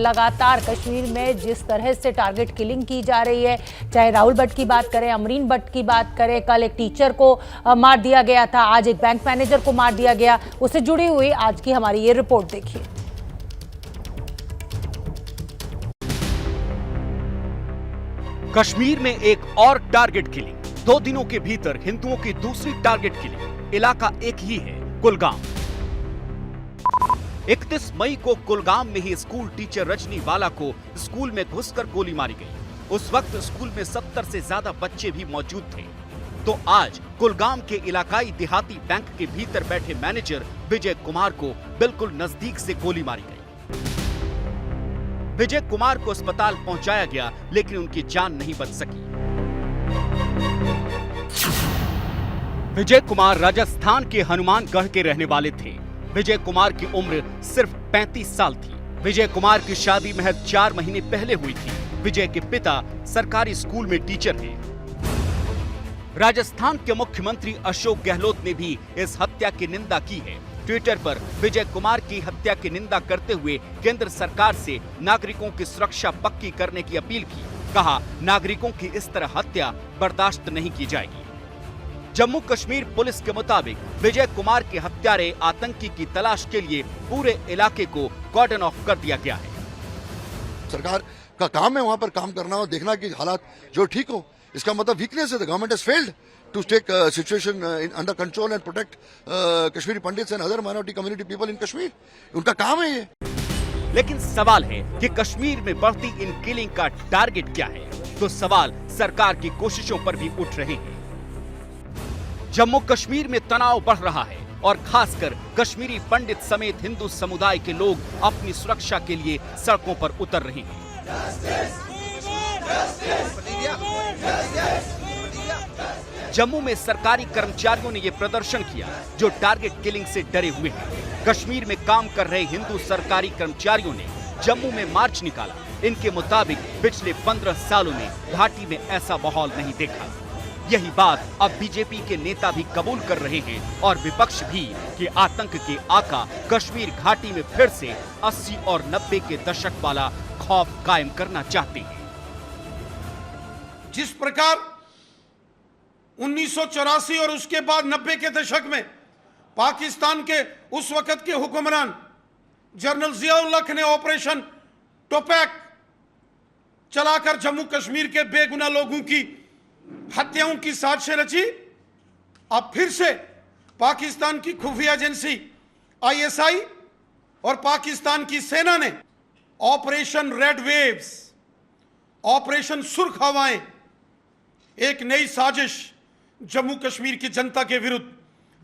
लगातार कश्मीर में जिस तरह से टारगेट किलिंग की जा रही है, चाहे राहुल भट्ट की बात करें, अमरीन भट्ट की बात करें, कल एक टीचर को मार दिया गया था, आज एक बैंक मैनेजर को मार दिया गया, उससे जुड़ी हुई आज की हमारी ये रिपोर्ट देखिए। कश्मीर में एक और टारगेट किलिंग, 2 दिनों के भीतर हिंदुओं की दूसरी टारगेट किलिंग। इलाका एक ही है, कुलगाम। 31 मई को कुलगाम में ही स्कूल टीचर रजनी वाला को स्कूल में घुसकर गोली मारी गई। उस वक्त स्कूल में 70 से ज्यादा बच्चे भी मौजूद थे। तो आज कुलगाम के इलाकाई देहाती बैंक के भीतर बैठे मैनेजर विजय कुमार को बिल्कुल नजदीक से गोली मारी गई। विजय कुमार को अस्पताल पहुंचाया गया, लेकिन उनकी जान नहीं बच सकी। विजय कुमार राजस्थान के हनुमानगढ़ के रहने वाले थे। विजय कुमार की उम्र सिर्फ 35 साल थी। विजय कुमार की शादी महज 4 महीने पहले हुई थी। विजय के पिता सरकारी स्कूल में टीचर हैं। राजस्थान के मुख्यमंत्री अशोक गहलोत ने भी इस हत्या की निंदा की है। ट्विटर पर विजय कुमार की हत्या की निंदा करते हुए केंद्र सरकार से नागरिकों की सुरक्षा पक्की करने की अपील की। कहा, नागरिकों की इस तरह हत्या बर्दाश्त नहीं की जाएगी। जम्मू कश्मीर पुलिस के मुताबिक विजय कुमार के हत्यारे आतंकी की तलाश के लिए पूरे इलाके को कॉर्डन ऑफ कर दिया गया है। सरकार का काम है वहां पर काम करना और देखना कि हालात जो ठीक हो। इसका मतलब वीकनेस है, the government has failed to take situation under control and protect Kashmiri Pandits and other minority community people in Kashmir. उनका काम है ये। लेकिन सवाल है कि कश्मीर में बढ़ती इन किलिंग का टारगेट क्या है? तो सवाल सरकार की कोशिशों पर भी उठ रहे हैं। जम्मू कश्मीर में तनाव बढ़ रहा है और खासकर कश्मीरी पंडित समेत हिंदू समुदाय के लोग अपनी सुरक्षा के लिए सड़कों पर उतर रहे हैं। जम्मू में सरकारी कर्मचारियों ने यह प्रदर्शन किया जो टारगेट किलिंग से डरे हुए हैं। कश्मीर में काम कर रहे हिंदू सरकारी कर्मचारियों ने जम्मू में मार्च निकाला। इनके मुताबिक पिछले 15 सालों में घाटी में ऐसा माहौल नहीं देखा। यही बात अब बीजेपी के नेता भी कबूल कर रहे हैं और विपक्ष भी कि आतंक के आका कश्मीर घाटी में फिर से 80 और 90 के दशक वाला खौफ कायम करना चाहते हैं। जिस प्रकार 1984 और उसके बाद 90 के दशक में पाकिस्तान के उस वक्त के हुक्मरान जनरल जियाउल हक ने ऑपरेशन टोपैक चलाकर जम्मू कश्मीर के बेगुनाह लोगों की हत्याओं की साजिशें रची, अब फिर से पाकिस्तान की खुफिया एजेंसी ISI और पाकिस्तान की सेना ने ऑपरेशन रेड वेव्स, ऑपरेशन सुर्ख हवाएं, एक नई साजिश जम्मू कश्मीर की जनता के विरुद्ध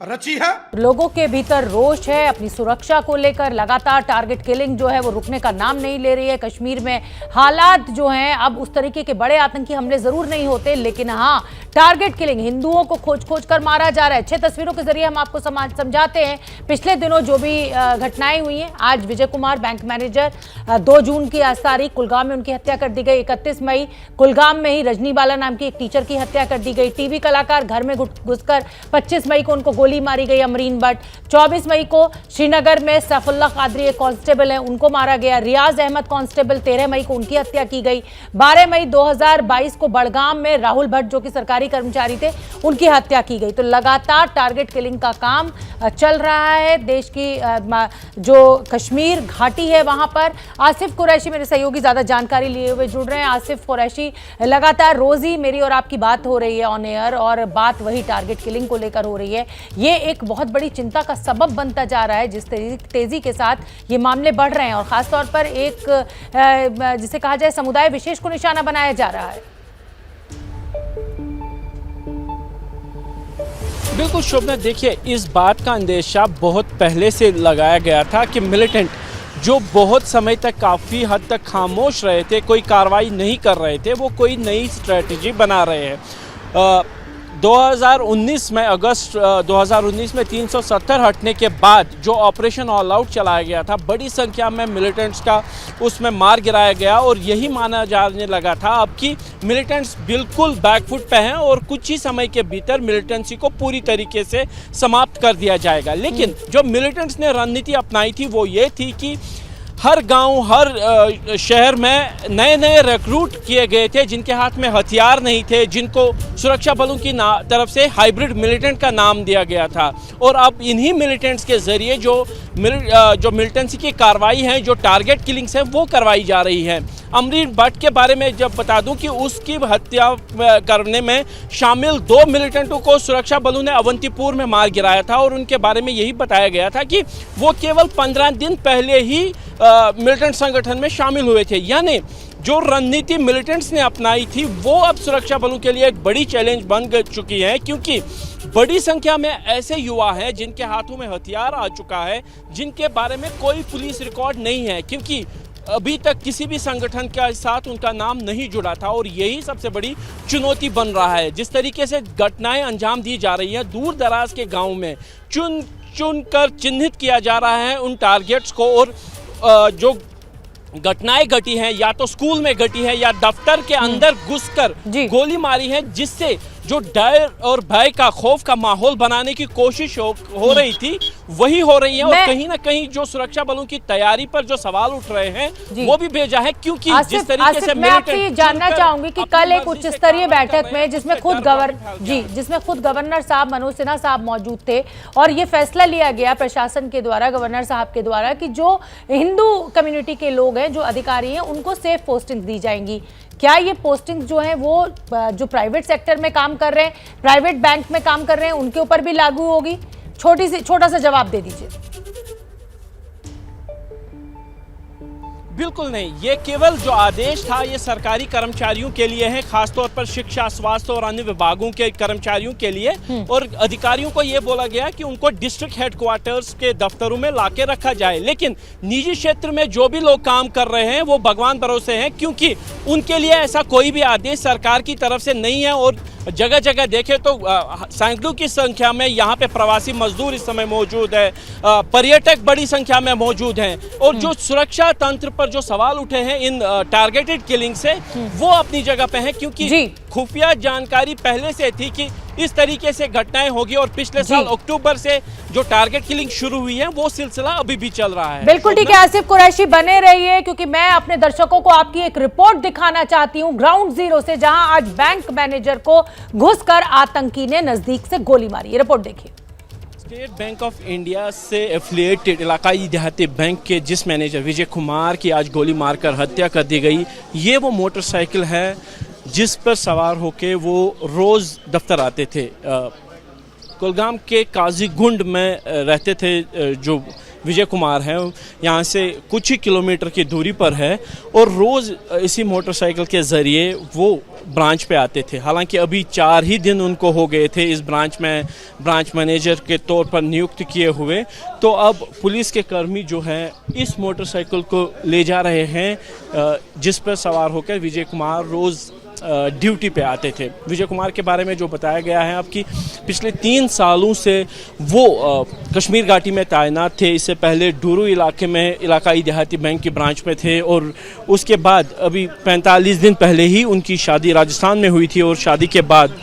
रची है। लोगों के भीतर रोष है अपनी सुरक्षा को लेकर। लगातार टारगेट किलिंग जो है वो रुकने का नाम नहीं ले रही है। कश्मीर में हालात जो हैं, अब उस तरीके के बड़े आतंकी हमले जरूर नहीं होते, लेकिन हाँ, टारगेट किलिंग, हिंदुओं को खोज खोज कर मारा जा रहा है। 6 तस्वीरों के जरिए हम आपको समझाते हैं पिछले दिनों जो भी घटनाएं हुई हैं। आज विजय कुमार बैंक मैनेजर, 2 जून की आज तारीख कुलगाम में उनकी हत्या कर दी गई। 31 मई कुलगाम में ही रजनी वाला नाम की एक टीचर की हत्या कर दी गई। टीवी कलाकार घर में घुसकर 25 मई को उनको गोली मारी गई अमरीन भट्ट। 24 मई को श्रीनगर में सैफुल्लाह कादरी एक कांस्टेबल है, उनको मारा गया। रियाज अहमद कांस्टेबल 13 मई को उनकी हत्या की गई। 12 मई 2022 को बड़गाम में राहुल भट्ट जो कि सरकारी कर्मचारी थे, उनकी हत्या की गई। तो लगातार टारगेट किलिंग का काम चल रहा है। देश की जो कश्मीर घाटी है वहां पर आसिफ कुरैशी मेरे सहयोगी ज्यादा जानकारी लिए हुए जुड़ रहे हैं। आसिफ कुरैशी, लगातार रोज ही मेरी और आपकी बात हो रही है ऑन एयर और बात वही टारगेट किलिंग को लेकर हो रही है। ये एक बहुत बड़ी चिंता का सबब बनता जा रहा है जिस तेजी के साथ ये मामले बढ़ रहे हैं और खासतौर पर एक जिसे कहा जाए समुदाय विशेष को निशाना बनाया जा रहा है। बिल्कुल शोभना, देखिए इस बात का अंदेशा बहुत पहले से लगाया गया था कि मिलिटेंट जो बहुत समय तक काफ़ी हद तक खामोश रहे थे, कोई कार्रवाई नहीं कर रहे थे, वो कोई नई स्ट्रेटजी बना रहे हैं। 2019 में अगस्त 2019 में 370 हटने के बाद जो ऑपरेशन ऑल आउट चलाया गया था, बड़ी संख्या में मिलिटेंट्स का उसमें मार गिराया गया और यही माना जाने लगा था अब कि मिलिटेंट्स बिल्कुल बैकफुट पे हैं और कुछ ही समय के भीतर मिलिटेंसी को पूरी तरीके से समाप्त कर दिया जाएगा। लेकिन जो मिलिटेंट्स ने रणनीति अपनाई थी वो ये थी कि हर गांव, हर शहर में नए नए रिक्रूट किए गए थे जिनके हाथ में हथियार नहीं थे, जिनको सुरक्षा बलों की तरफ से हाइब्रिड मिलिटेंट का नाम दिया गया था। और अब इन्हीं मिलिटेंट्स के जरिए जो मिलिटेंसी की कार्रवाई है, जो टारगेट किलिंग्स हैं, वो करवाई जा रही है। अमरीन भट्ट के बारे में जब बता दूं कि उसकी हत्या करने में शामिल 2 मिलिटेंटों को सुरक्षा बलों ने अवंतीपुर में मार गिराया था और उनके बारे में यही बताया गया था कि वो केवल 15 दिन पहले ही मिलिटेंट संगठन में शामिल हुए थे। यानी जो रणनीति मिलिटेंट्स ने अपनाई थी वो अब सुरक्षा बलों के लिए एक बड़ी चैलेंज बन चुकी है, क्योंकि बड़ी संख्या में ऐसे युवा हैं जिनके हाथों में हथियार आ चुका है, जिनके बारे में कोई पुलिस रिकॉर्ड नहीं है, क्योंकि अभी तक किसी भी संगठन के साथ उनका नाम नहीं जुड़ा था। और यही सबसे बड़ी चुनौती बन रहा है। जिस तरीके से घटनाएं अंजाम दी जा रही हैं, दूर दराज के गाँव में चुन कर चिन्हित किया जा रहा है उन टारगेट्स को, और जो घटनाएं घटी हैं या तो स्कूल में घटी है या दफ्तर के अंदर घुसकर गोली मारी है, जिससे जो डर और भय का, खौफ का माहौल बनाने की कोशिश हो रही थी वही हो रही है। और कहीं ना कहीं जो सुरक्षा बलों की तैयारी पर जो सवाल उठ रहे हैं वो भी भेजा है, क्योंकि जिस तरीके से मैं आपसे ये जानना चाहूंगी कि कल एक उच्च स्तरीय बैठक में जिसमें खुद गवर्नर साहब मनोज सिन्हा साहब मौजूद थे और ये फैसला लिया गया प्रशासन के द्वारा, गवर्नर साहब के द्वारा, कि जो हिंदू कम्युनिटी के लोग हैं, जो अधिकारी हैं, उनको सेफ पोस्टिंग दी जाएंगी। क्या ये पोस्टिंग जो है वो जो प्राइवेट सेक्टर में काम कर रहे हैं, प्राइवेट बैंक में काम कर रहे हैं, उनके ऊपर भी लागू होगी? छोटा सा जवाब दे दीजिए। बिल्कुल नहीं, ये केवल जो आदेश था ये सरकारी कर्मचारियों के लिए है, खासतौर पर शिक्षा, स्वास्थ्य और अन्य विभागों के कर्मचारियों के लिए। और अधिकारियों को ये बोला गया कि उनको डिस्ट्रिक्ट हेडक्वार्टर्स के दफ्तरों में लाके रखा जाए। लेकिन निजी क्षेत्र में जो भी लोग काम कर रहे हैं वो भगवान भरोसे हैं, क्योंकि उनके लिए ऐसा कोई भी आदेश सरकार की तरफ से नहीं है। और जगह जगह देखें तो सैकड़ों की संख्या में यहाँ पे प्रवासी मजदूर इस समय मौजूद है, पर्यटक बड़ी संख्या में मौजूद हैं। और जो सुरक्षा तंत्र पर जो सवाल उठे हैं इन टारगेटेड किलिंग से, वो अपनी जगह पे हैं, क्योंकि खुफिया जानकारी पहले से थी कि इस तरीके से घटनाएं होगी। और पिछले साल अक्टूबर से जो टारगेट किलिंग शुरू हुई है वो सिलसिला अभी भी चल रहा है। बिल्कुल ठीक है, आसिफ कुरैशी बने रहिए, क्योंकि मैं अपने दर्शकों को आपकी एक रिपोर्ट दिखाना चाहती हूं ग्राउंड जीरो से, जहां आज बैंक मैनेजर को घुसकर आतंकी ने नजदीक से गोली मारी। ये रिपोर्ट देखिए। स्टेट बैंक ऑफ इंडिया से एफिलिएटेड इलाकाई देहाती बैंक के जिस मैनेजर विजय कुमार की आज गोली मारकर हत्या कर दी गई, ये वो मोटरसाइकिल है जिस पर सवार होके वो रोज़ दफ्तर आते थे। कुलगाम के काजीगुंड में रहते थे जो विजय कुमार हैं, यहाँ से कुछ ही किलोमीटर की दूरी पर है, और रोज़ इसी मोटरसाइकिल के ज़रिए वो ब्रांच पे आते थे। हालांकि अभी 4 ही दिन उनको हो गए थे इस ब्रांच में ब्रांच मैनेजर के तौर पर नियुक्त किए हुए। तो अब पुलिस के कर्मी जो हैं इस मोटरसाइकिल को ले जा रहे हैं जिस पर सवार होकर विजय कुमार रोज़ ड्यूटी पे आते थे। विजय कुमार के बारे में जो बताया गया है अब कि पिछले 3 सालों से वो कश्मीर घाटी में तैनात थे। इससे पहले डूरू इलाके में इलाकाई देहाती बैंक की ब्रांच में थे, और उसके बाद अभी 45 दिन पहले ही उनकी शादी राजस्थान में हुई थी, और शादी के बाद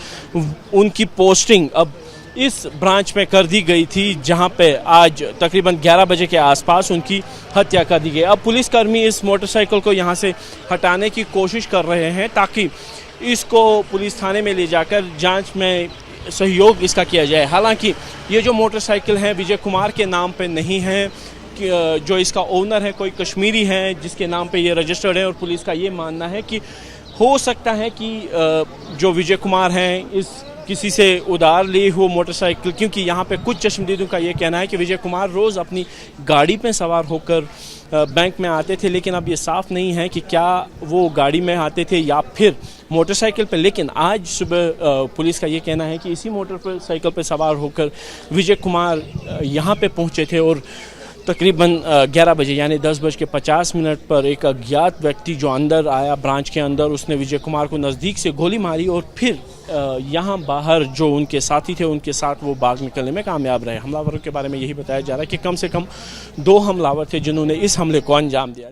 उनकी पोस्टिंग अब इस ब्रांच में कर दी गई थी, जहां पे आज तकरीबन 11 बजे के आसपास उनकी हत्या कर दी गई। अब पुलिसकर्मी इस मोटरसाइकिल को यहां से हटाने की कोशिश कर रहे हैं ताकि इसको पुलिस थाने में ले जाकर जांच में सहयोग इसका किया जाए। हालांकि ये जो मोटरसाइकिल है विजय कुमार के नाम पे नहीं है, जो इसका ओनर है कोई कश्मीरी है जिसके नाम पे ये रजिस्टर्ड है, और पुलिस का ये मानना है कि हो सकता है कि जो विजय कुमार हैं इस किसी से उधार ली हुई मोटरसाइकिल, क्योंकि यहाँ पे कुछ चश्मदीदों का ये कहना है कि विजय कुमार रोज़ अपनी गाड़ी पे सवार होकर बैंक में आते थे, लेकिन अब ये साफ नहीं है कि क्या वो गाड़ी में आते थे या फिर मोटरसाइकिल पे। लेकिन आज सुबह पुलिस का ये कहना है कि इसी मोटरसाइकिल पे सवार होकर विजय कुमार यहाँ पे पहुँचे थे, और तकरीबन 11 बजे यानी 10:50 पर एक अज्ञात व्यक्ति जो अंदर आया ब्रांच के अंदर, उसने विजय कुमार को नज़दीक से गोली मारी, और फिर यहाँ बाहर जो उनके साथी थे उनके साथ वो भाग निकलने में कामयाब रहे। हमलावरों के बारे में यही बताया जा रहा है कि कम से कम 2 हमलावर थे जिन्होंने इस हमले को अंजाम दिया।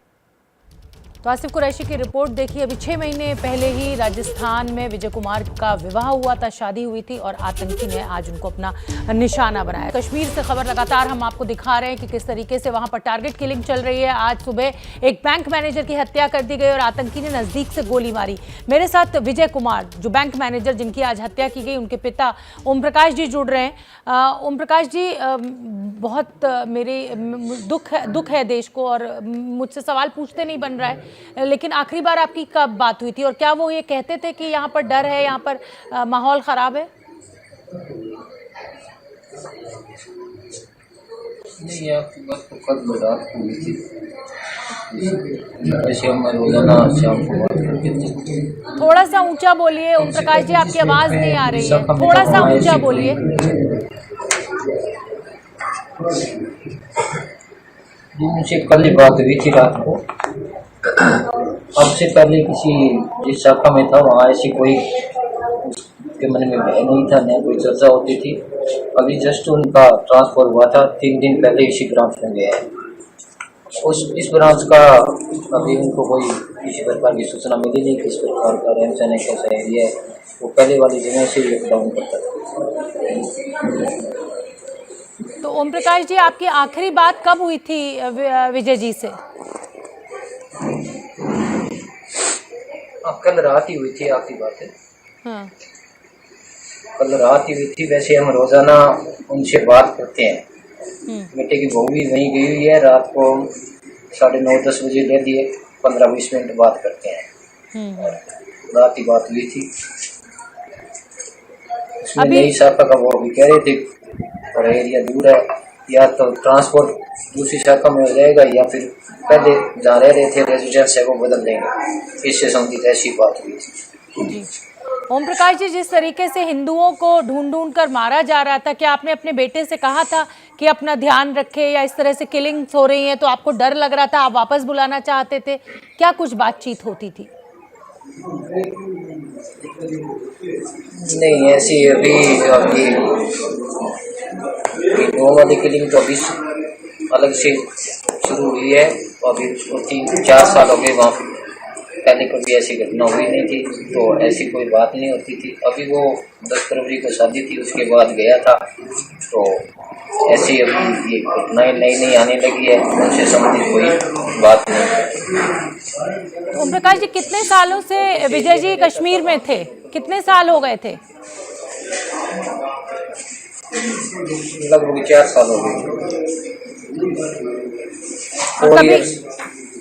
तो आसिफ कुरैशी की रिपोर्ट देखिए। अभी 6 महीने पहले ही राजस्थान में विजय कुमार का विवाह हुआ था, शादी हुई थी और आतंकी ने आज उनको अपना निशाना बनाया। कश्मीर से खबर लगातार हम आपको दिखा रहे हैं कि किस तरीके से वहां पर टारगेट किलिंग चल रही है। आज सुबह एक बैंक मैनेजर की हत्या कर दी गई और आतंकी ने नजदीक से गोली मारी। मेरे साथ विजय कुमार, जो बैंक मैनेजर जिनकी आज हत्या की गई, उनके पिता ओम प्रकाश जी जुड़ रहे हैं। ओम प्रकाश जी, बहुत मेरी दुख है देश को और मुझसे सवाल पूछते नहीं बन रहा है, लेकिन आखिरी बार आपकी कब बात हुई थी और क्या वो ये कहते थे कि यहाँ पर डर है, यहाँ पर माहौल खराब है? नहीं, आपकी बात तो कल रात को हुई थी। ऐसे हम रोजाना शाम को बात करते थे। थोड़ा सा ऊंचा बोलिए ओम प्रकाश जी, आपकी आवाज नहीं आ रही है, थोड़ा सा ऊंचा बोलिए। उनसे कल ही बात हुई थी रात को। अब से पहले किसी जिस शाखा में था वहाँ ऐसी कोई उसके मन में भय नहीं था, न कोई चर्चा होती थी। अभी जस्ट उनका ट्रांसफर हुआ था, 3 दिन पहले इसी ब्रांच में गया है। इस ब्रांच का अभी उनको कोई किसी प्रकार की सूचना मिली नहीं, किस प्रकार का रहन सहन कैसा एरिया है। वो पहले वाली जगह से ही लॉकडाउन करता था। तो ओम प्रकाश जी, आपकी आखिरी बात कब हुई थी विजय जी से? कल रात ही हुई थी आखिरी बात है। हाँ। कल रात ही हुई थी। वैसे हम रोजाना उनसे बात करते हैं। बेटे की बहू भी वहीं गई हुई है। रात को 9:30-10 बजे ले लिए, 15-20 मिनट बात करते हैं। रात ही बात हुई थी। उसमें नई शाखा का वो भी कह रहे थे और एरिया दूर है, या तो ट्रांसपोर्ट दूसरी शाखा में हो जाएगा या फिर पहले जहाँ रह रहे थे रेजिडेंस है वो बदल देंगे। इससे संबंधित ऐसी बात हुई थी। जी ओम प्रकाश जी, जिस तरीके से हिंदुओं को ढूंढ कर मारा जा रहा था, क्या आपने अपने बेटे से कहा था कि अपना ध्यान रखे, या इस तरह से किलिंग्स हो रही हैं तो आपको डर लग रहा था, आप वापस बुलाना चाहते थे? क्या कुछ बातचीत होती थी? नहीं, ऐसी अभी दो वाली किलिंग तो अभी अलग से शुरू हुई है। अभी 3-4 साल हो गए, वहाँ पहले कभी ऐसी घटना हुई नहीं थी, तो ऐसी कोई बात नहीं होती थी। अभी वो 10 फरवरी को शादी थी, उसके बाद गया था, तो ऐसी अभी ये घटनाएं नई आने लगी है। उनसे संबंधित कोई बात नहीं। ओम प्रकाश जी, कितने सालों से विजय जी कश्मीर में थे? कितने साल हो गए थे? लगभग 4 साल हो गए।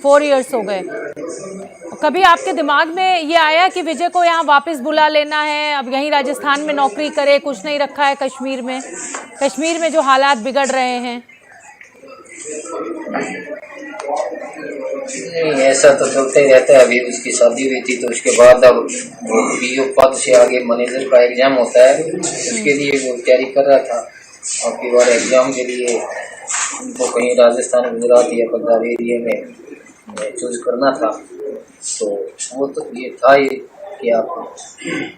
4 इयर्स हो गए। कभी आपके दिमाग में ये आया कि विजय को यहाँ वापस बुला लेना है, अब यहीं राजस्थान में नौकरी करे, कुछ नहीं रखा है कश्मीर में जो हालात बिगड़ रहे हैं? नहीं, ऐसा तो चलता ही रहता है। अभी उसकी शादी हुई थी, तो उसके बाद अब वो पीओ पद से आगे मैनेजर का एग्जाम होता है, उसके लिए वो तैयारी कर रहा था। अब की बार एग्जाम के लिए उनको कहीं राजस्थान, गुजरात या पंजाब एरिया में चूज करना था, तो वो तो ये था ही कि आप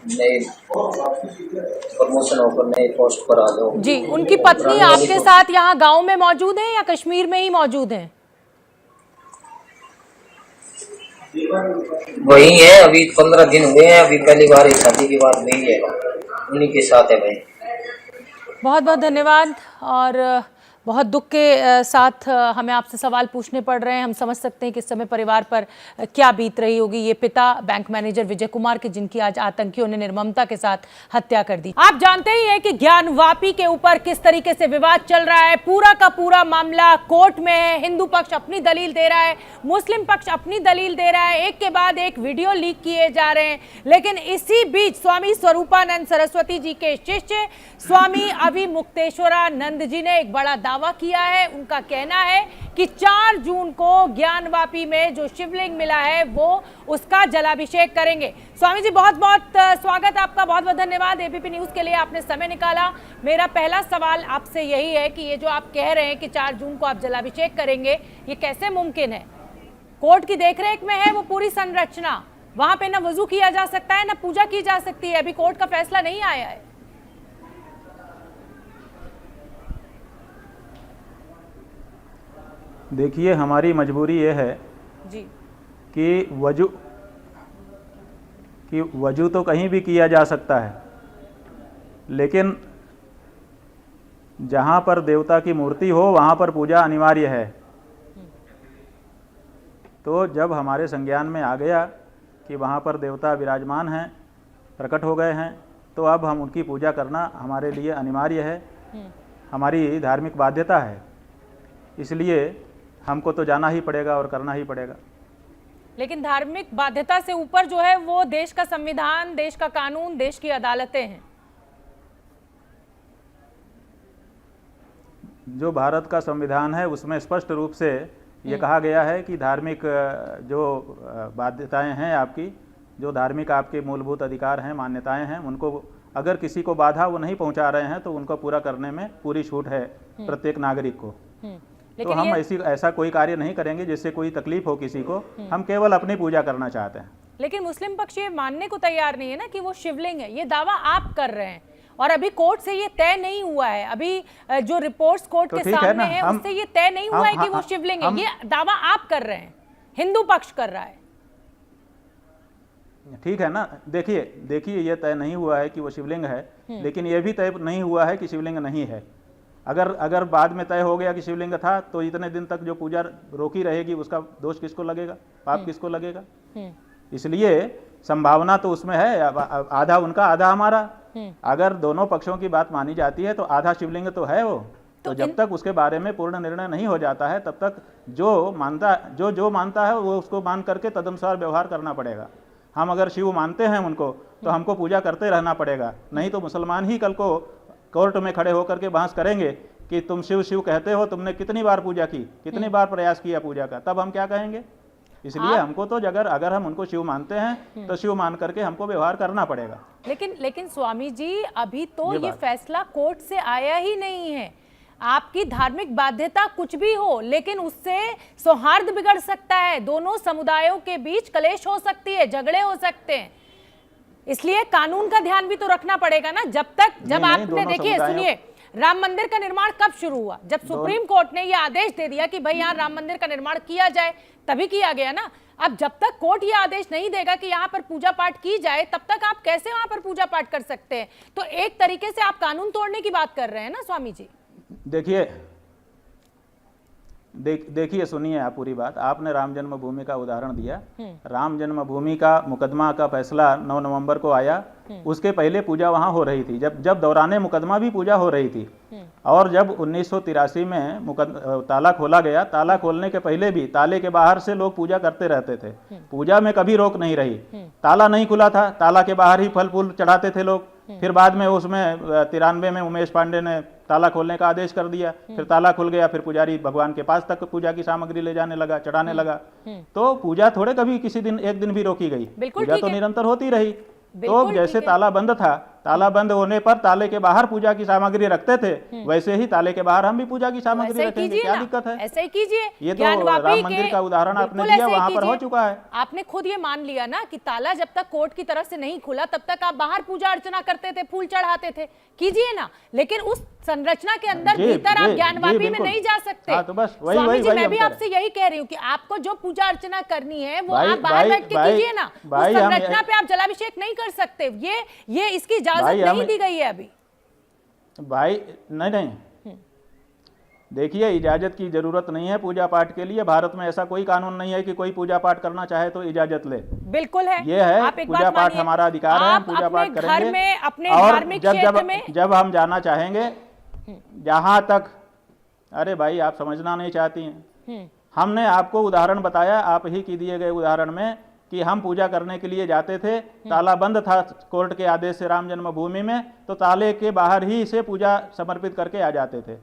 नए प्रमोशन होकर नए पोस्ट पर आ जाओ। जी, उनकी पत्नी आपके साथ यहाँ गांव में मौजूद है या कश्मीर में ही मौजूद है? वही है, अभी 15 दिन हुए हैं। अभी पहली बार शादी की बात नहीं है, उन्हीं के साथ है भाई। बहुत बहुत धन्यवाद। और बहुत दुख के साथ हमें आपसे सवाल पूछने पड़ रहे हैं। हम समझ सकते हैं कि इस समय परिवार पर क्या बीत रही होगी। ये पिता बैंक मैनेजर विजय कुमार की, जिनकी आज आतंकियों ने निर्ममता के साथ हत्या कर दी। आप जानते ही हैं कि ज्ञानवापी के ऊपर किस तरीके से विवाद चल रहा है। पूरा का पूरा मामला कोर्ट में है। हिंदू पक्ष अपनी दलील दे रहा है, मुस्लिम पक्ष अपनी दलील दे रहा है। एक के बाद एक वीडियो लीक किए जा रहे हैं। लेकिन इसी बीच स्वामी स्वरूपानंद सरस्वती जी के शिष्य स्वामी अभिमुक्तेश्वरानंद जी ने एक बड़ा दावा किया है। उनका कहना है कि 4 जून को ज्ञानवापी में जो शिवलिंग मिला है वो उसका जलाभिषेक करेंगे। स्वामी जी, बहुत बहुत स्वागत आपका, बहुत बहुत धन्यवाद एबीपी न्यूज के लिए आपने समय निकाला। मेरा पहला सवाल आपसे यही है कि ये जो आप कह रहे हैं कि 4 जून को आप जलाभिषेक करेंगे, ये कैसे मुमकिन है? कोर्ट की देखरेख में है वो पूरी संरचना, वहां पे ना वजू किया जा सकता है ना पूजा की जा सकती है। अभी कोर्ट का फैसला नहीं आया है। देखिए, हमारी मजबूरी ये है जी कि वजू तो कहीं भी किया जा सकता है, लेकिन जहाँ पर देवता की मूर्ति हो वहाँ पर पूजा अनिवार्य है। तो जब हमारे संज्ञान में आ गया कि वहाँ पर देवता विराजमान हैं, प्रकट हो गए हैं, तो अब हम उनकी पूजा करना हमारे लिए अनिवार्य है, हमारी धार्मिक बाध्यता है। इसलिए हमको तो जाना ही पड़ेगा और करना ही पड़ेगा। लेकिन धार्मिक बाध्यता से ऊपर जो है वो देश का संविधान, देश का कानून, देश की अदालतें हैं। जो भारत का संविधान है उसमें स्पष्ट रूप से ये कहा गया है कि धार्मिक जो बाध्यताएं हैं आपकी, जो धार्मिक आपके मूलभूत अधिकार हैं, मान्यताएं हैं, उनको अगर किसी को बाधा वो नहीं पहुंचा रहे हैं तो उनको पूरा करने में पूरी छूट है प्रत्येक नागरिक को। तो हम ऐसा कोई कार्य नहीं करेंगे जिससे कोई तकलीफ हो किसी को, हम केवल अपनी पूजा करना चाहते हैं। लेकिन मुस्लिम पक्ष ये मानने को तैयार नहीं है ना कि वो शिवलिंग है। ये दावा आप कर रहे हैं और अभी कोर्ट से ये तय नहीं हुआ है। अभी जो रिपोर्ट्स कोर्ट के सामने है उससे ये तय नहीं हुआ है कि वो शिवलिंग है। ये दावा आप कर रहे हैं, हिंदू पक्ष कर रहा है। ठीक है ना, देखिए ये तय नहीं हुआ है कि वो शिवलिंग है, लेकिन ये भी तय नहीं हुआ है कि शिवलिंग नहीं है। अगर बाद में तय हो गया कि शिवलिंग था तो इतने दिन तक जो पूजा रोकी रहेगी उसका दोष किसको लगेगा, पाप किसको लगेगा? इसलिए संभावना तो उसमें है, आधा उनका आधा हमारा। अगर दोनों पक्षों की बात मानी जाती है तो आधा शिवलिंग तो है वो। तो जब तक उसके बारे में पूर्ण निर्णय नहीं हो जाता है तब तक जो मानता है वो उसको मान करके तदनुसार व्यवहार करना पड़ेगा। हम अगर शिव मानते हैं उनको तो हमको पूजा करते रहना पड़ेगा, नहीं तो मुसलमान ही कल को कोर्ट में खड़े होकर के बहस करेंगे कि तुम शिव शिव कहते हो, तुमने कितनी बार पूजा की, कितनी बार प्रयास किया पूजा का, तब हम क्या कहेंगे? इसलिए हमको तो अगर हम उनको शिव मानते हैं तो शिव मान करके हमको व्यवहार करना पड़ेगा। लेकिन स्वामी जी अभी तो ये फैसला कोर्ट से आया ही नहीं है। आपकी धार्मिक बाध्यता कुछ भी हो, लेकिन उससे सौहार्द बिगड़ सकता है, दोनों समुदायों के बीच कलेश हो सकती है, झगड़े हो सकते हैं। इसलिए कानून का ध्यान भी तो रखना पड़ेगा ना। जब आपने देखिए, सुनिए, राम मंदिर का निर्माण कब शुरू हुआ? जब सुप्रीम कोर्ट ने यह आदेश दे दिया कि भाई यहाँ राम मंदिर का निर्माण किया जाए, तभी किया गया ना। अब जब तक कोर्ट ये आदेश नहीं देगा कि यहाँ पर पूजा पाठ की जाए, तब तक आप कैसे वहां पर पूजा पाठ कर सकते हैं? तो एक तरीके से आप कानून तोड़ने की बात कर रहे हैं ना स्वामी जी। देखिए सुनिए आप पूरी बात। आपने राम जन्मभूमि का उदाहरण दिया। राम जन्मभूमि का मुकदमा का फैसला 9 नवंबर को आया। उसके पहले पूजा वहां हो रही थी, जब दौराने मुकदमा भी पूजा हो रही थी। और जब 1983 में ताला खोला गया, ताला खोलने के पहले भी ताले के बाहर से लोग पूजा करते रहते थे, पूजा में कभी रोक नहीं रही। ताला नहीं खुला था, ताला के बाहर ही फल फूल चढ़ाते थे लोग। फिर बाद में उसमें 93 में उमेश पांडे ने ताला खोलने का आदेश कर दिया। फिर ताला खुल गया, फिर पुजारी भगवान के पास तक पूजा की सामग्री ले जाने लगा, चढ़ाने लगा। तो पूजा थोड़े कभी किसी दिन एक दिन भी रोकी गई, पूजा तो निरंतर होती रही। तो जैसे ताला बंद था, ताला बंद होने पर ताले के बाहर पूजा की सामग्री रखते थे, वैसे ही ताले के बाहर हम भी पूजा की सामग्री रखेंगे। क्या दिक्कत है? ऐसे ही कीजिए। ये तो राम मंदिर का उदाहरण आपने दिया, वहां पर हो चुका है। आपने खुद ये मान लिया ना कि ताला जब तक कोर्ट की तरफ से नहीं खुला तब तक आप बाहर पूजा अर्चना करते थे, फूल चढ़ाते थे, कीजिए ना। लेकिन उस संरचना के अंदर भीतर आप ज्ञानवापी में नहीं जा सकते। तो बस स्वामी जी, मैं भी आपसे यही कह रही हूँ कि आपको जो पूजा अर्चना करनी है वो आप बाहर बैठ के कीजिए ना। उस संरचना पे आप जलाभिषेक नहीं कर सकते। ये इसकी इजाजत नहीं दी गई है अभी। भाई नहीं, देखिए इजाजत की जरूरत नहीं है पूजा पाठ के लिए। भारत में ऐसा कोई कानून नहीं है कि कोई पूजा पाठ करना चाहे तो इजाजत ले। बिल्कुल है, ये है पूजा पाठ हमारा अधिकार है, हम पूजा पाठ करेंगे। और जब हम जाना चाहेंगे जहां तक, अरे भाई आप समझना नहीं चाहती हैं। हमने आपको उदाहरण बताया, आप ही की दिए गए उदाहरण में, कि हम पूजा करने के लिए जाते थे, ताला बंद था कोर्ट के आदेश से राम जन्मभूमि में, तो ताले के बाहर ही से पूजा समर्पित करके आ जाते थे।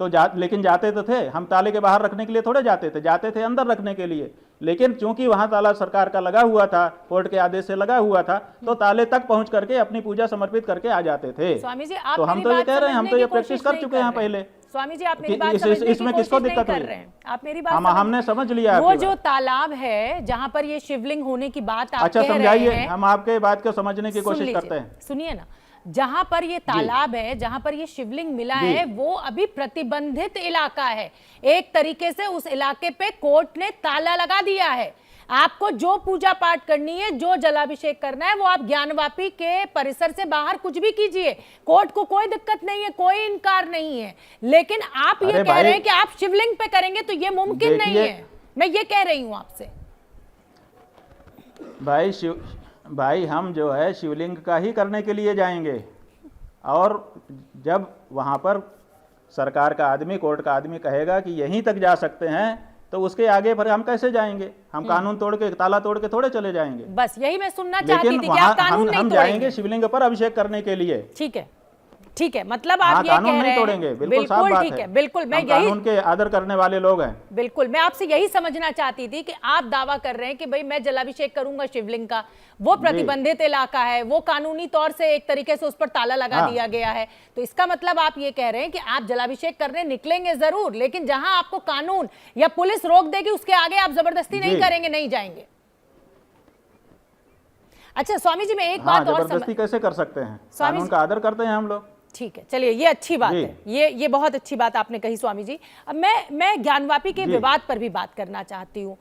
तो लेकिन जाते तो थे, हम ताले के बाहर रखने के लिए थोड़े जाते थे अंदर रखने के लिए। लेकिन चूंकि वहां ताला सरकार का लगा हुआ था, कोर्ट के आदेश से लगा हुआ था, तो ताले तक पहुंच करके अपनी पूजा समर्पित करके आ जाते थे। स्वामी जी, तो हम तो ये कह रहे हैं, हम तो ये प्रैक्टिस कर चुके हैं पहले। स्वामी जी, आप मेरी बात समझने की इसमें किसको दिक्कत हुई? आप मेरी बात हमने समझ लिया। वो जो तालाब है जहाँ पर ये शिवलिंग होने की बात आप अच्छा समझाइए, हम आपके बात को समझने की कोशिश करते हैं। सुनिए ना, जहां पर ये तालाब है, जहां पर ये शिवलिंग मिला है, वो अभी प्रतिबंधित इलाका है। एक तरीके से उस इलाके पे कोर्ट ने ताला लगा दिया है। आपको जो पूजा पाठ करनी है, जो जलाभिषेक करना है, वो आप ज्ञानवापी के परिसर से बाहर कुछ भी कीजिए, कोर्ट को कोई दिक्कत नहीं है, कोई इनकार नहीं है। लेकिन आप ये कह रहे हैं कि आप शिवलिंग पे करेंगे तो ये मुमकिन नहीं है। मैं ये कह रही हूं आपसे भाई हम जो है शिवलिंग का ही करने के लिए जाएंगे, और जब वहां पर सरकार का आदमी, कोर्ट का आदमी कहेगा कि यहीं तक जा सकते हैं, तो उसके आगे पर हम कैसे जाएंगे? हम कानून तोड़ के, ताला तोड़ के थोड़े चले जाएंगे। बस यही मैं सुनना चाहती थी कि आप कानून नहीं हम जाएंगे शिवलिंग पर अभिषेक करने के लिए। ठीक है, ठीक है, मतलब आप ये कह रहे हैं तोड़ेंगे, बिल्कुल साफ बात है। बिल्कुल, मैं यही कानून के आदर करने वाले लोग हैं। बिल्कुल, मैं आपसे यही समझना चाहती थी कि आप दावा कर रहे हैं कि भाई मैं जलाभिषेक करूंगा शिवलिंग का, वो प्रतिबंधित इलाका है, वो कानूनी तौर से एक तरीके से उस पर ताला लगा दिया गया है, तो इसका मतलब आप ये कह रहे हैं कि आप जलाभिषेक करने निकलेंगे जरूर, लेकिन जहां आपको कानून या पुलिस रोक देगी उसके आगे आप जबरदस्ती नहीं करेंगे, नहीं जाएंगे। अच्छा स्वामी जी, मैं एक बात और जबरदस्ती कैसे कर सकते हैं? कानून का आदर करते हैं हम लोग। ठीक है, चलिए, ये अच्छी बात है, ये बहुत अच्छी बात आपने कही स्वामी जी। अब मैं ज्ञानवापी के विवाद पर भी बात करना चाहती हूँ।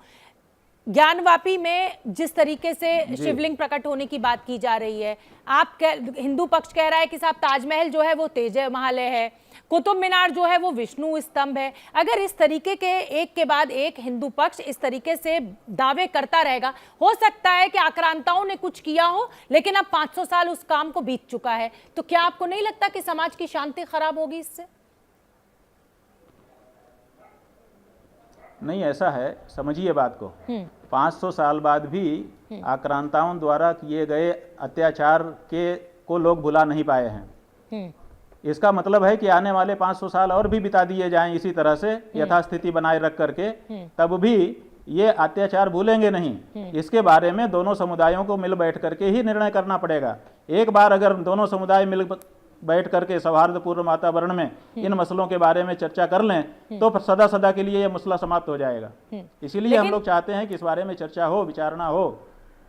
ज्ञानवापी में जिस तरीके से शिवलिंग प्रकट होने की बात की जा रही है, हिंदू पक्ष कह रहा है कि साहब ताजमहल जो है वो तेजः महालय है, कुतुब मीनार जो है वो विष्णु स्तंभ है। अगर इस तरीके के एक के बाद एक हिंदू पक्ष इस तरीके से दावे करता रहेगा, हो सकता है कि आक्रांताओं ने कुछ किया हो, लेकिन अब 500 साल उस काम को बीत चुका है, तो क्या आपको नहीं लगता कि समाज की शांति खराब होगी इससे? नहीं, ऐसा है, समझिए बात को। 500 साल बाद भी आक्रांताओं द्वारा किए गए अत्याचार को लोग भुला नहीं पाए हैं। इसका मतलब है कि आने वाले 500 साल और भी बिता दिए जाएं इसी तरह से यथास्थिति बनाए रख करके, तब भी ये अत्याचार भूलेंगे नहीं। इसके बारे में दोनों समुदायों को मिल बैठ करके ही निर्णय करना पड़ेगा। एक बार अगर दोनों समुदाय मिल बैठ करके सौहार्दपूर्ण वातावरण में इन मसलों के बारे में चर्चा कर लें, तो सदा सदा के लिए यह मसला समाप्त हो जाएगा। इसीलिए हम लोग चाहते हैं कि इस बारे में चर्चा हो, विचारणा हो,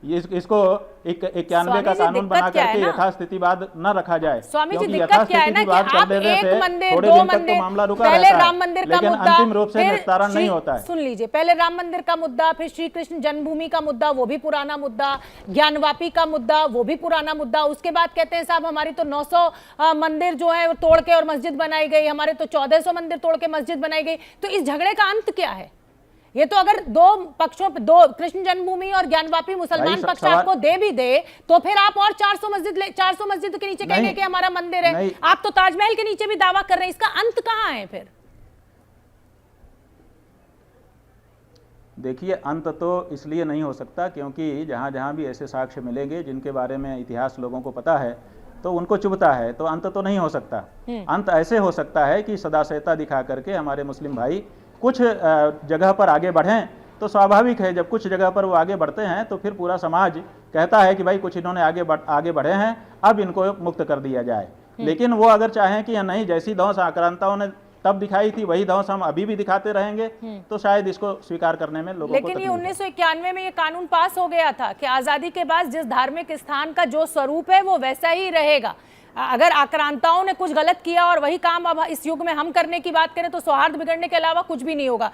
इसको 91 का कानून बना करके यथास्थितिवाद न रखा जाए। स्वामी जी, दिक्कत क्या है ना कि आप एक मंदिर, दो मंदिर, मामला रुका पहले रहता राम है, मंदिर का लेकिन मुद्दा, अंतिम रूप से निस्तारण नहीं होता है। सुन लीजिए, पहले राम मंदिर का मुद्दा, फिर श्री कृष्ण जन्मभूमि का मुद्दा, वो भी पुराना मुद्दा, ज्ञानवापी का मुद्दा, वो भी पुराना मुद्दा। उसके बाद कहते हैं साहब हमारी तो 900 मंदिर जो है तोड़ के और मस्जिद बनाई गई, हमारे तो 1400 मंदिर तोड़ के मस्जिद बनाई गई। तो इस झगड़े का अंत क्या है? ये तो अगर दो पक्षों पे, दो कृष्ण जन्मभूमि और ज्ञानवापी मुसलमान पक्ष आपको दे भी दे, तो फिर आप और 400 मस्जिद के नीचे कहेंगे कि हमारा मंदिर है। आप तो ताजमहल के नीचे भी दावा कर रहे हैं, इसका अंत कहां है फिर? देखिए, अंत तो इसलिए नहीं हो सकता क्योंकि जहां जहां भी ऐसे साक्ष्य मिलेंगे जिनके बारे में इतिहास लोगों को पता है, तो उनको चुभता है, तो अंत तो नहीं हो सकता। अंत ऐसे हो सकता है कि सदाशयता दिखा करके हमारे मुस्लिम भाई कुछ जगह पर आगे बढ़ें, तो स्वाभाविक है जब कुछ जगह पर वो आगे बढ़ते हैं तो फिर पूरा समाज कहता है कि भाई कुछ इन्होंने आगे बढ़े हैं, अब इनको मुक्त कर दिया जाए। लेकिन वो अगर चाहें कि नहीं, जैसी धौंस आक्रांताओं ने तब दिखाई थी वही धौंस हम अभी भी दिखाते रहेंगे, तो शायद इसको स्वीकार करने में लोगों को लेकिन ये 1991 में ये कानून पास हो गया था कि आजादी के बाद जिस धार्मिक स्थान का जो स्वरूप है वो वैसा ही रहेगा। अगर आक्रांताओं ने कुछ गलत किया और वही काम अब इस युग में हम करने की बात करें, तो सौहार्द बिगड़ने के अलावा कुछ भी नहीं होगा।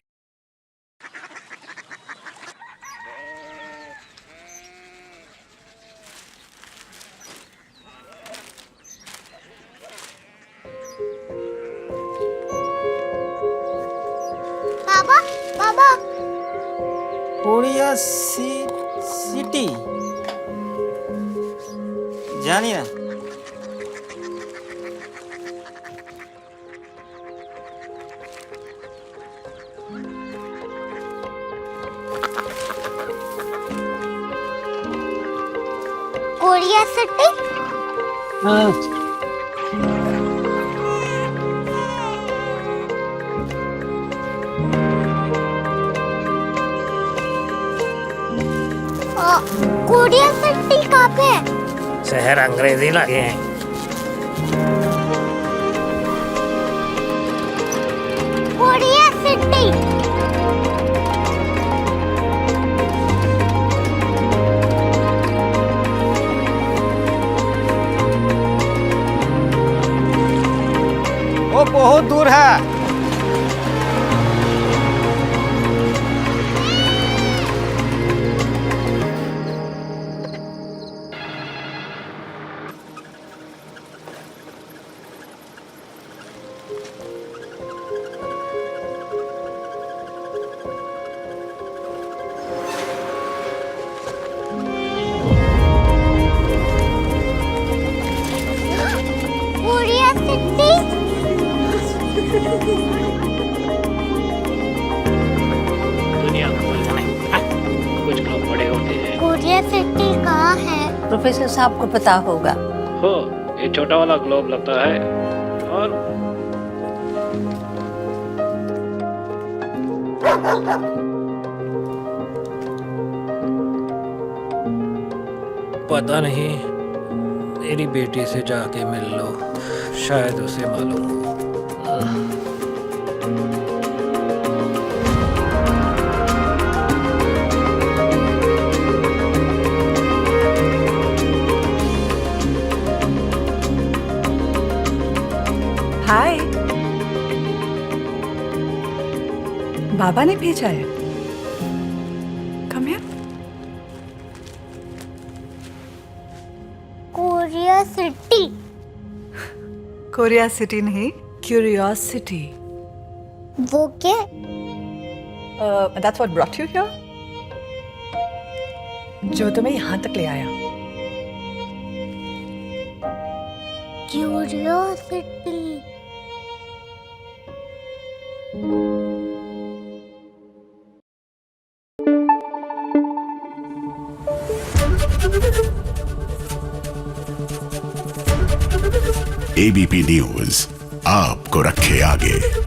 बाबा, बाबा, कोरिया सिटी जानिए ना? Korea city? कोरिया सिटी कहाँ पे है? शहर अंग्रेजी लगे हैं। Korea city. वो बहुत दूर है। दुनिया को पता नहीं, कुछ लोग बड़े होते हैं। कोरिया सिटी कहाँ है? प्रोफेसर साहब को पता होगा। हो, ये छोटा वाला ग्लोब लगता है और पता नहीं, मेरी बेटी से जाके मिल लो, शायद उसे मालूम हो। हाय, बाबा ने भेजा है। Come here. Korea city. Korea city नहीं, क्यूरियोसिटी। वो क्या? That's what brought you here? जो तुम्हें यहाँ तक ले आया। क्यूरियोसिटी। एबीपी न्यूज आपको रखे आगे।